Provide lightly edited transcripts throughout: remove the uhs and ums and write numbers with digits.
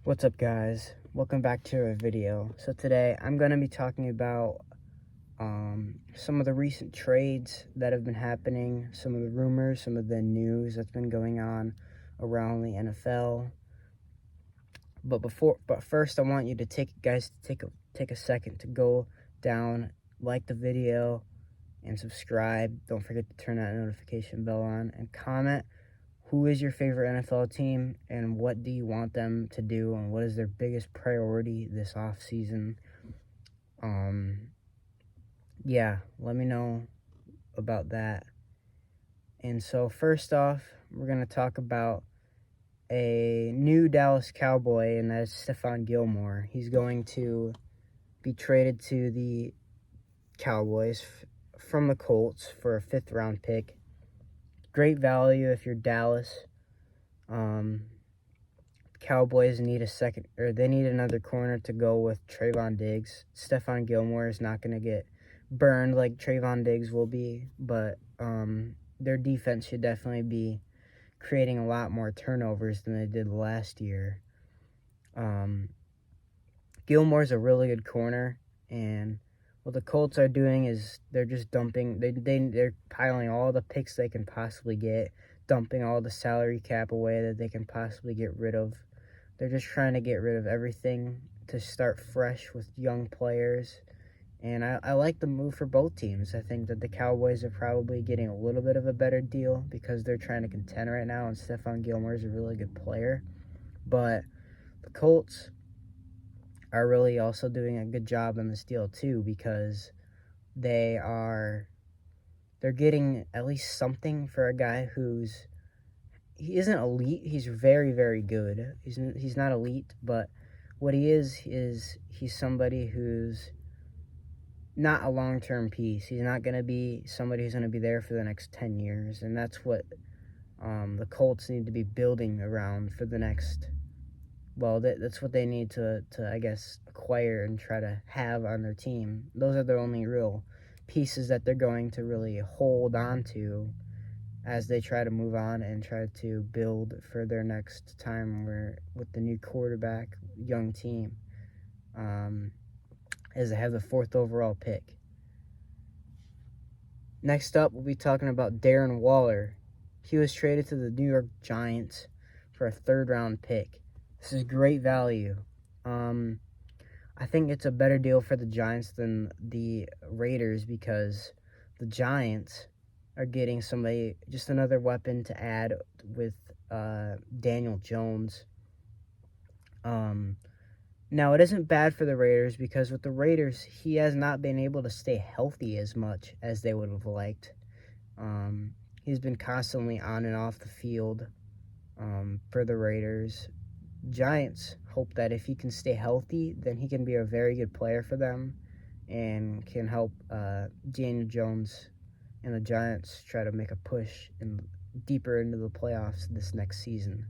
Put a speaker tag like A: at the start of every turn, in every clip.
A: What's up, guys? Welcome back to a video. So today I'm going to be talking about some of the recent trades that have been happening, some of the rumors, some of the news that's been going on around the NFL. But first, I want you to take a second to go down, like the video, and subscribe. Don't forget to turn that notification bell on and comment. Who is your favorite NFL team, and what do you want them to do, and what is their biggest priority this offseason? Yeah, let me know about that. And so first off, we're going to talk about a new Dallas Cowboy, and that is Stephon Gilmore. He's going to be traded to the Cowboys from the Colts for a 5th-round pick. Great value if you're Dallas. Cowboys need they need another corner to go with Trayvon Diggs. Stephon Gilmore is not going to get burned like Trayvon Diggs will be, but their defense should definitely be creating a lot more turnovers than they did last year. Gilmore's a really good corner, and what the Colts are doing is they're just dumping. They're piling all the picks they can possibly get, dumping all the salary cap away that they can possibly get rid of. They're just trying to get rid of everything to start fresh with young players. And I like the move for both teams. I think that the Cowboys are probably getting a little bit of a better deal because they're trying to contend right now, and Stephon Gilmore is a really good player. But the Colts are really also doing a good job in this deal too, because they're getting at least something for a guy he isn't elite. He's very, very good. He's not elite, but what he is he's somebody who's not a long-term piece. He's not going to be somebody who's going to be there for the next 10 years, and that's what the Colts need to be building around for the next. Well, that's what they need to I guess acquire and try to have on their team. Those are the only real pieces that they're going to really hold on to as they try to move on and try to build for their next time with the new quarterback, young team, as they have the 4th overall pick. Next up, we'll be talking about Darren Waller. He was traded to the New York Giants for a 3rd-round pick. This is great value. I think it's a better deal for the Giants than the Raiders because the Giants are getting just another weapon to add with Daniel Jones. Now, it isn't bad for the Raiders because with the Raiders, he has not been able to stay healthy as much as they would have liked. He's been constantly on and off the field for the Raiders. Giants hope that if he can stay healthy, then he can be a very good player for them and can help Daniel Jones and the Giants try to make a push deeper into the playoffs this next season.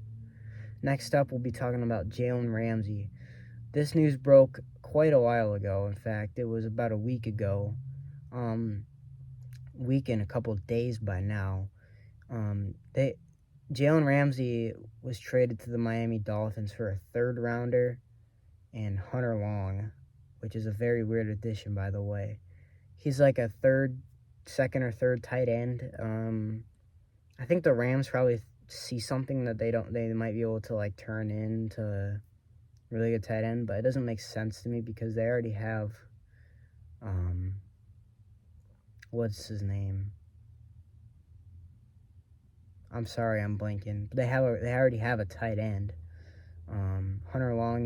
A: Next up, we'll be talking about Jalen Ramsey. This news broke quite a while ago. In fact, it was about a week ago. Week and a couple of days by now. Jalen Ramsey was traded to the Miami Dolphins for a 3rd-rounder and Hunter Long, which is a very weird addition, by the way. He's like a second or third tight end. I think the Rams probably see something that they might be able to like turn into a really good tight end, but it doesn't make sense to me because they already have what's his name? I'm sorry, I'm blanking. But they already have a tight end. Hunter Long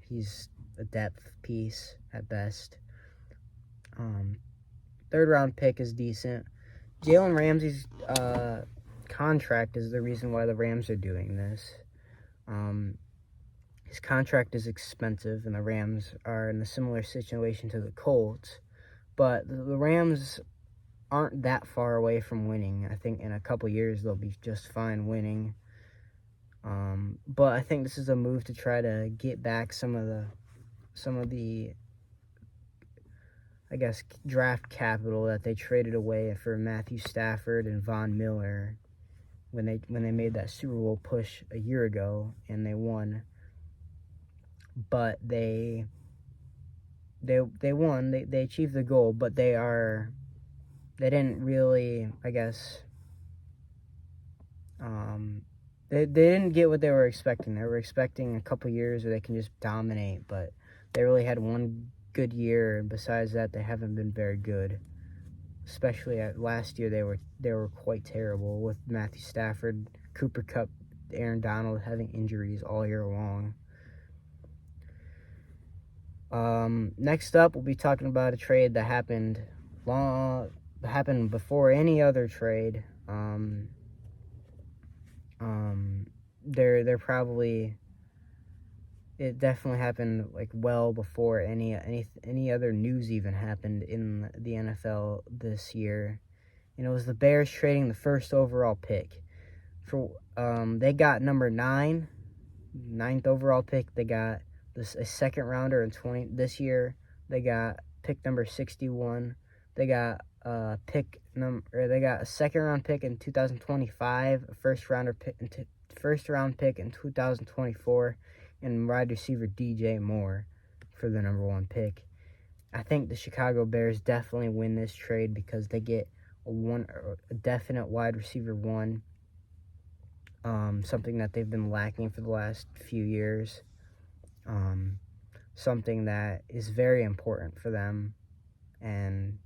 A: he's a depth piece at best. 3rd-round pick is decent. Jalen Ramsey's contract is the reason why the Rams are doing this. His contract is expensive, and the Rams are in a similar situation to the Colts. But the Rams aren't that far away from winning. I think in a couple years they'll be just fine winning. But I think this is a move to try to get back some of the I guess draft capital that they traded away for Matthew Stafford and Von Miller. when they made that Super Bowl push a year ago and they won. But they won. They achieved the goal, but they didn't really, I guess, they didn't get what they were expecting. They were expecting a couple years where they can just dominate, but they really had one good year, and besides that, they haven't been very good. Especially last year, they were quite terrible with Matthew Stafford, Cooper Kupp, Aaron Donald having injuries all year long. Next up, we'll be talking about a trade that happened before any other trade. They're probably, it definitely happened like well before any other news even happened in the NFL this year. And it was the Bears trading the first overall pick. They got number 9, 9th overall pick. They got a second rounder in this year. They got pick number 61. They got a second round pick in 2025, a first round pick in 2024, and wide receiver DJ Moore for the number 1 pick. I think the Chicago Bears definitely win this trade because they get a definite wide receiver 1, something that they've been lacking for the last few years, something that is very important for them and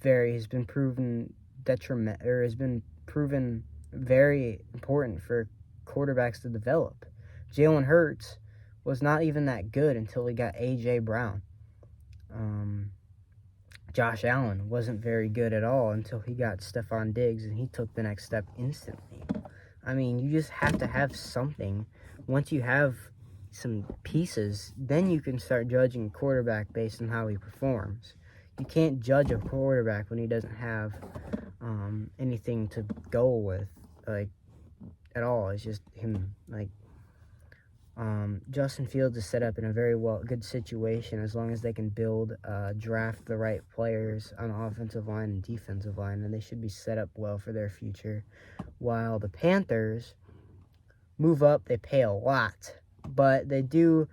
A: has been proven very important for quarterbacks to develop. Jalen Hurts was not even that good until he got A.J. Brown. Josh Allen wasn't very good at all until he got Stephon Diggs, and he took the next step instantly. I mean, you just have to have something. Once you have some pieces, then you can start judging a quarterback based on how he performs. You can't judge a quarterback when he doesn't have anything to go with, like, at all. It's just him, like, Justin Fields is set up in a very good situation as long as they can draft the right players on the offensive line and defensive line, and they should be set up well for their future. While the Panthers move up, they pay a lot, but they do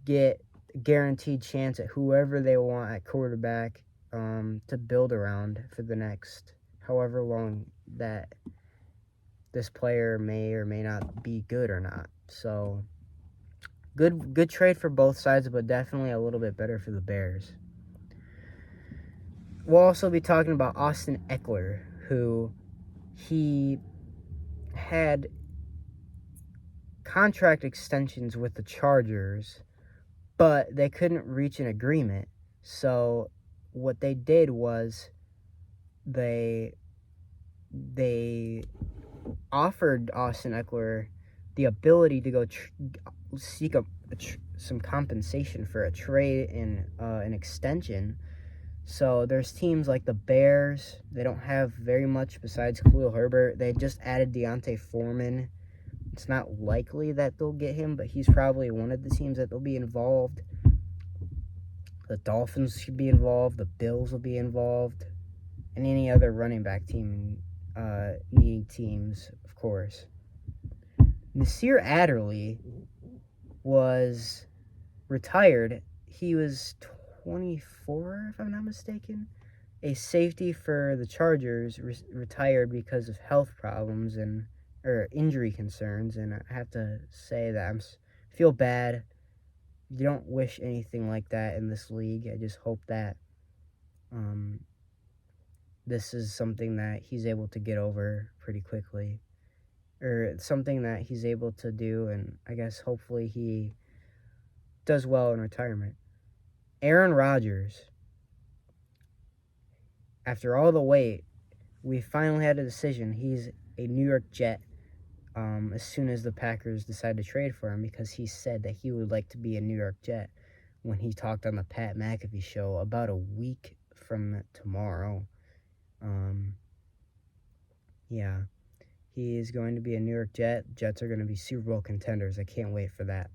A: get a guaranteed chance at whoever they want at quarterback to build around for the next however long that this player may or may not be good or not. So good trade for both sides, but definitely a little bit better for the Bears. We'll also be talking about Austin Ekeler, who he had contract extensions with the Chargers, but they couldn't reach an agreement. So what they did was they offered Austin Ekeler the ability to go seek some compensation for a trade and an extension. So there's teams like the Bears. They don't have very much besides Khalil Herbert. They just added Deontay Foreman. It's not likely that they'll get him, but he's probably one of the teams that they'll be involved. The Dolphins should be involved. The Bills will be involved. And any other running back team needing teams, of course. Nasir Adderley was retired. He was 24, if I'm not mistaken. A safety for the Chargers retired because of health problems or injury concerns, and I have to say that I feel bad. You don't wish anything like that in this league. I just hope that this is something that he's able to get over pretty quickly, or something that he's able to do, and I guess hopefully he does well in retirement. Aaron Rodgers, after all the wait, we finally had a decision. He's a New York Jet as soon as the Packers decided to trade for him, because he said that he would like to be a New York Jet when he talked on the Pat McAfee show about a week from tomorrow. Yeah, he is going to be a New York Jet. Jets are going to be Super Bowl contenders. I can't wait for that.